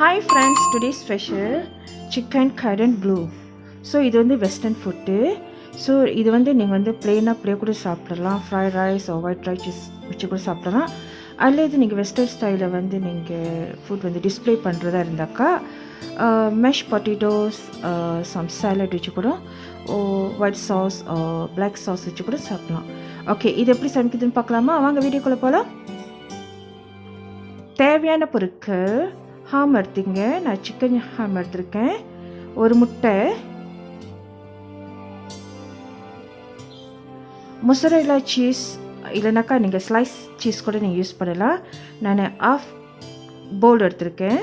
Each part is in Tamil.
Hi friends, today's special chicken Cordon Bleu. So இது வந்து வெஸ்டர்ன் ஃபுட்டு. ஸோ இது வந்து நீங்கள் வந்து பிளெயினாக அப்படியே கூட சாப்பிடலாம். ஃப்ரைட் ரைஸ் ஒயிட் ரைஸ் வச்சு கூட சாப்பிடலாம். அதில் இது நீங்கள் வெஸ்டர்ன் ஸ்டைலில் வந்து நீங்கள் ஃபுட் வந்து டிஸ்பிளே பண்ணுறதா இருந்தாக்கா மெஷ் பொட்டேட்டோஸ் சம் சாலட் வச்சு கூட ஒயிட் சாஸ் பிளாக் சாஸ் வச்சு கூட சாப்பிடலாம். ஓகே, இது எப்படி சமைக்குதுன்னு பார்க்கலாமா? வாங்க வீடியோக்குள்ளே போகலாம். தேவையான பொருட்கள்: ஹாம் எடுத்துங்க. நான் சிக்கன் ஹாம் எடுத்திருக்கேன். ஒரு முட்டை, மொசரெல்லா சீஸ் இல்லைனாக்கா நீங்கள் ஸ்லைஸ் சீஸ் கூட நீங்கள் யூஸ் பண்ணலாம். நான் ஆஃப் பவுல் எடுத்திருக்கேன்.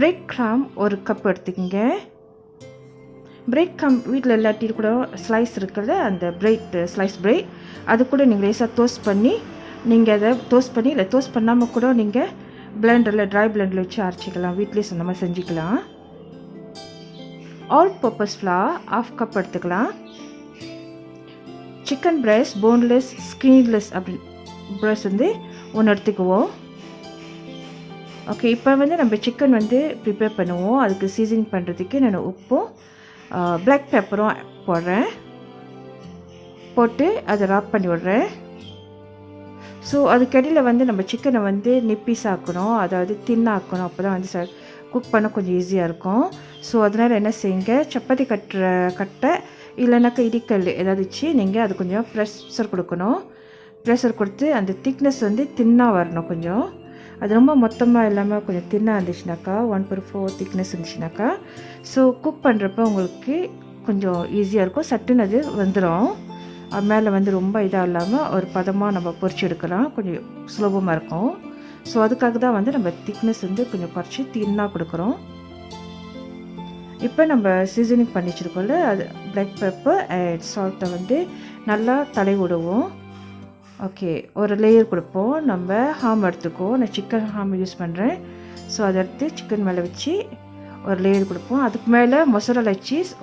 பிரெட் கிராம் ஒரு கப் எடுத்துக்கங்க. பிரெட் கிராம் வீட்டில் எல்லாத்தையும் கூட ஸ்லைஸ் இருக்கிறது, அந்த பிரெட் ஸ்லைஸ் பிரெட் அது கூட நீங்கள் லேசாக டோஸ்ட் பண்ணி நீங்கள் அதை டோஸ்ட் பண்ணி இல்லை டோஸ்ட் பண்ணாமல் கூட நீங்கள் பிளெண்டரில் ட்ரை பிளெண்டரில் வச்சு அரைச்சிக்கலாம். வீட்லேயே சொன்ன மாதிரி செஞ்சுக்கலாம். All purpose flower half cup எடுத்துக்கலாம். சிக்கன் பிரெஸ்ட் போன்லெஸ் ஸ்கின்லெஸ் அப்படி பிரெஸ்ட் வந்து ஒன்று எடுத்துக்குவோம். ஓகே, இப்போ வந்து நம்ம சிக்கன் வந்து ப்ரிப்பேர் பண்ணுவோம். அதுக்கு சீசனிங் பண்ணுறதுக்கு நான் உப்பும் பிளாக் பெப்பரும் போடுறேன். போட்டு அதை ராப் பண்ணி விடுறேன். ஸோ அதுக்கடியில் வந்து நம்ம சிக்கனை வந்து நிப்பீஸ் ஆக்கணும், அதாவது தின்னாக்கணும். அப்போ தான் வந்து குக் பண்ண கொஞ்சம் ஈஸியாக இருக்கும். ஸோ அதனால் என்ன செய்யுங்க, சப்பாத்தி கட்டை இல்லைனாக்கா இடிக்கல் ஏதாவது வச்சு நீங்கள் அது கொஞ்சம் ப்ரெஷர் கொடுக்கணும். ப்ரெஷர் கொடுத்து அந்த திக்னஸ் வந்து தின்னாக வரணும். கொஞ்சம் அது ரொம்ப மொத்தமாக இல்லாமல் கொஞ்சம் தின்னாக இருந்துச்சுனாக்கா 1/4 திக்னஸ் இருந்துச்சுனாக்கா ஸோ குக் பண்ணுறப்ப உங்களுக்கு கொஞ்சம் ஈஸியாக இருக்கும். சட்டுன்னு அது வந்துடும். மேலே வந்து ரொம்ப இதாக இல்லாமல் ஒரு பதமாக நம்ம பொரிச்சு எடுக்கலாம். கொஞ்சம் சுலபமாக இருக்கும். ஸோ அதுக்காக தான் வந்து நம்ம திக்னஸ் வந்து கொஞ்சம் குறைச்சி தின்னாக கொடுக்குறோம். இப்போ நம்ம சீசனிங் பண்ணி வச்சுருக்கோம்ல, அது பிளாக் பெப்பர் அண்ட் சால்ட்டை வந்து நல்லா தலை விடுவோம். ஓகே, ஒரு லேயர் கொடுப்போம். நம்ம ஹாம் எடுத்துக்குவோம். நான் சிக்கன் ஹாம் யூஸ் பண்ணுறேன். ஸோ அதை எடுத்து சிக்கன் மேலே வச்சு ஒரு லேயர் கொடுப்போம். அதுக்கு மேலே மொசரெல்லா சீஸ்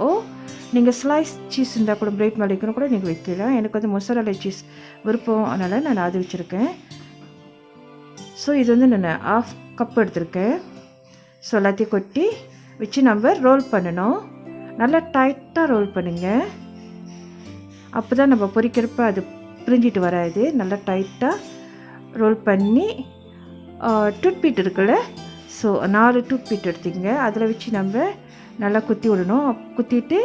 நீங்கள் ஸ்லைஸ் சீஸ் இருந்தால் கூட பிரெட் மேலே வைக்கணும் கூட நீங்கள் வைக்கலாம். எனக்கு வந்து மொசரெல்லா சீஸ் விருப்பம், அதனால் நான் அது வச்சுருக்கேன். ஸோ இது வந்து நான் ஆஃப் கப் எடுத்திருக்கேன். ஸோ எல்லாத்தையும் கொட்டி வச்சு நம்ம ரோல் பண்ணணும். நல்லா டைட்டாக ரோல் பண்ணுங்க. அப்போ தான் நம்ம பொரிக்கிறப்ப அது பிரிஞ்சிட்டு வராது. நல்லா டைட்டாக ரோல் பண்ணி டூத்பீட் இருக்குல்ல, ஸோ 4 டூத்பீட் எடுத்துங்க. அதில் வச்சு நம்ம நல்லா குத்தி விடணும். குத்திட்டு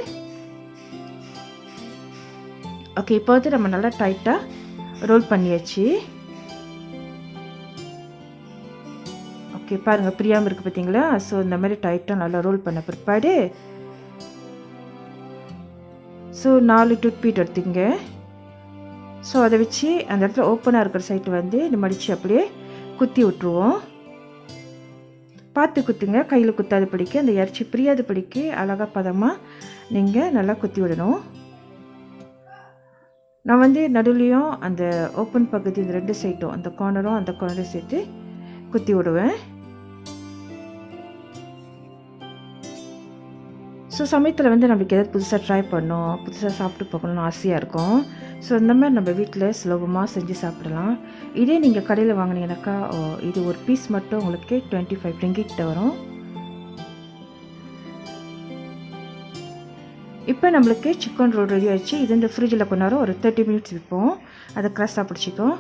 ஓகே, இப்போ வந்து நம்ம நல்லா டைட்டாக ரோல் பண்ணியாச்சு. ஓகே, பாருங்கள் பிரியாமல் இருக்குது பார்த்தீங்களா? ஸோ இந்த மாதிரி டைட்டாக நல்லா ரோல் பண்ண பிற்பாடு ஸோ 4 டூத்பீட் எடுத்துங்க. ஸோ அதை வச்சு அந்த இடத்துல ஓப்பனாக இருக்கிற சைட்டு வந்து இந்த மடித்து அப்படியே குத்தி விட்டுருவோம். பார்த்து குத்துங்க, கையில் குத்தாது படிக்க, அந்த இறைச்சி பிரியாத படிக்க அழகாக பதமாக நீங்கள் நல்லா குத்தி விடணும். நான் வந்து நடுவுலையும் அந்த ஓப்பன் பகுதி இந்த 2 சைட்டும் அந்த கார்னரும் அந்த கார்னரும் சேர்த்து குத்தி விடுவேன். ஸோ சமயத்தில் வந்து நம்மளுக்கு எதாவது புதுசாக ட்ரை பண்ணோம், புதுசாக சாப்பிட்டு பார்க்கணுன்னு ஆசையாக இருக்கும். ஸோ இந்த மாதிரி நம்ம வீட்டில் சுலபமாக செஞ்சு சாப்பிடலாம். இதே நீங்கள் கடையில் வாங்கினீங்கன்னாக்கா இது ஒரு பீஸ் மட்டும் உங்களுக்கு 25 ரிங்கிட் வரும். இப்போ நம்மளுக்கு சிக்கன் ரோல் ரெடி ஆகிடுச்சு. இது இந்த ஃப்ரிட்ஜில் கொஞ்ச நேரம் ஒரு 30 மினிட்ஸ் வைப்போம். அதை க்ரஸ்ஸாக பிடிச்சிக்கும்.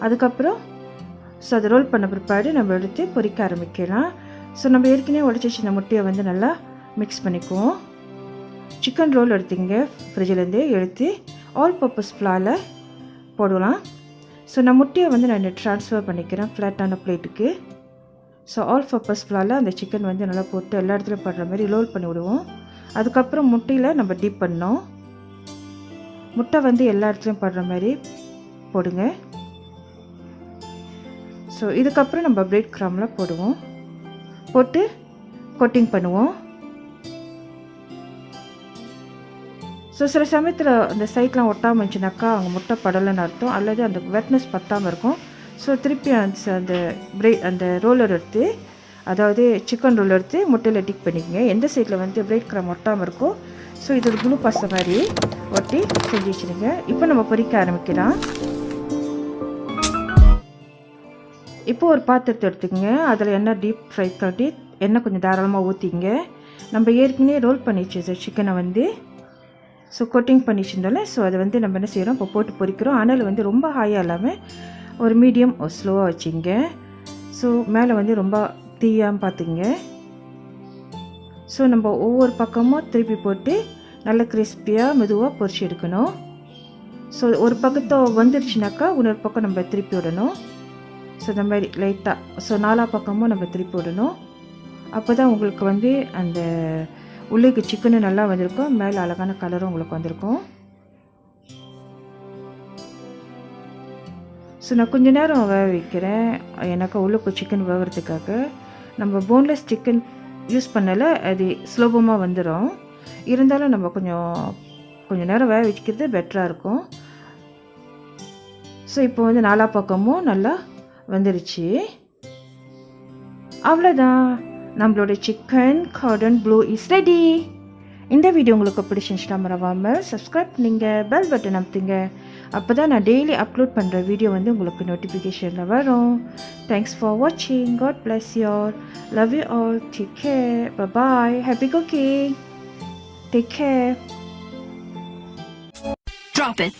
அதுக்கப்புறம் ஸோ அதை ரோல் பண்ண பிற்பாடு நம்ம எடுத்து பொரிக்க ஆரம்பிக்கலாம். ஸோ நம்ம ஏற்கனவே உடச்சி வச்சு இந்த முட்டையை வந்து நல்லா மிக்ஸ் பண்ணிக்குவோம். சிக்கன் ரோல் எடுத்துங்க. ஃப்ரிட்ஜிலேருந்து எடுத்து ஆல் பர்பஸ் ஃப்ளாரில் போடலாம். ஸோ நான் முட்டையை வந்து நான் ட்ரான்ஸ்ஃபர் பண்ணிக்கிறேன் ஃப்ளாட்டான பிளேட்டுக்கு. ஸோ ஆல் பர்பஸ் ஃப்ளாரில் அந்த சிக்கன் வந்து நல்லா போட்டு எல்லா இடத்துலையும் படுற மாதிரி ரோல் பண்ணி விடுவோம். அதுக்கப்புறம் முட்டையில் நம்ம டிப் பண்ணோம். முட்டை வந்து எல்லா இடத்துலையும் படுற மாதிரி போடுங்க. ஸோ இதுக்கப்புறம் நம்ம பிரெட் கிராமில் போடுவோம். போட்டு கோட்டிங் பண்ணுவோம். ஸோ சில சமயத்தில் அந்த சைட்லாம் ஒட்டாமல் இருந்துச்சுனாக்கா அவங்க முட்டை படலைன்னு அர்த்தம், அல்லது அந்த வெட்னஸ் பத்தாமல் இருக்கும். ஸோ திருப்பி அந்த ரோலர் எடுத்து, அதாவது சிக்கன் ரோல் எடுத்து முட்டையில் டிக் பண்ணிக்கங்க. எந்த சைடில் வந்து பிரெட் கிராம் ஒட்டாமல் இருக்கோ ஸோ இது ஒரு ப்ளூ பசை மாதிரி ஒட்டி செஞ்சு வச்சுருங்க. இப்போ நம்ம பொரிக்க ஆரம்பிக்கலாம். இப்போ ஒரு பாத்திரத்தை எடுத்துக்கங்க. அதில் எண்ணெய் டீப் ஃப்ரை காட்டி எண்ணெய் கொஞ்சம் தாராளமாக ஊற்றிங்க. நம்ம ஏற்கனவே ரோல் பண்ணி வச்ச சிக்கனை வந்து கோட்டிங் பண்ணி வச்சுருந்தோம்ல, அதை வந்து நம்ம என்ன செய்கிறோம், இப்போ போட்டு பொரிக்கிறோம். அனல் வந்து ரொம்ப ஹையாக இல்லாமல் ஒரு மீடியம் ஸ்லோவாக வச்சுங்க. மேலே வந்து ரொம்ப தீயாமல் பார்த்துங்க. நம்ம ஒவ்வொரு பக்கமும் திருப்பி போட்டு நல்லா கிறிஸ்பியாக மெதுவாக பொரிச்சு எடுக்கணும். ஒரு பக்கத்தை வந்துடுச்சுனாக்கா இன்னொரு பக்கம் நம்ம திருப்பி விடணும். இந்த மாதிரி லைட்டாக நாலா பக்கமும் நம்ம திருப்பி விடணும். அப்போ தான் உங்களுக்கு வந்து அந்த உள்ளுக்கு சிக்கனும் நல்லா வந்திருக்கும், மேலே அழகான கலரும் உங்களுக்கு வந்திருக்கும். நான் கொஞ்சம் நேரம் வேக வைக்கிறேன். எனக்கு உள்ளுக்கு சிக்கன் வேகிறதுக்காக. நம்ம போன்லெஸ் சிக்கன் யூஸ் பண்ணலை, அது சுலபமாக வந்துடும். இருந்தாலும் நம்ம கொஞ்சம் நேரம் வேக வைக்கிறது பெட்டராக இருக்கும். இப்போ வந்து நாலா பக்கமும் நல்லா வந்துருச்சு. அவ்வளோதான், நம்மளோட chicken garden blue is ready. இந்த வீடியோ உங்களுக்கு பிடிச்சிருந்துச்சுன்னா மறவாமல் சப்ஸ்கிரைப் பண்ணிங்க, பெல் பட்டன் அமுத்துங்க. அப்போ தான் நான் டெய்லி அப்லோட் பண்ணுற வீடியோ வந்து உங்களுக்கு நோட்டிஃபிகேஷனில் வரும். தேங்க்ஸ் ஃபார் வாட்சிங். God bless you all. Love you all. Take care. Bye. Happy cooking. Take care. Drop it.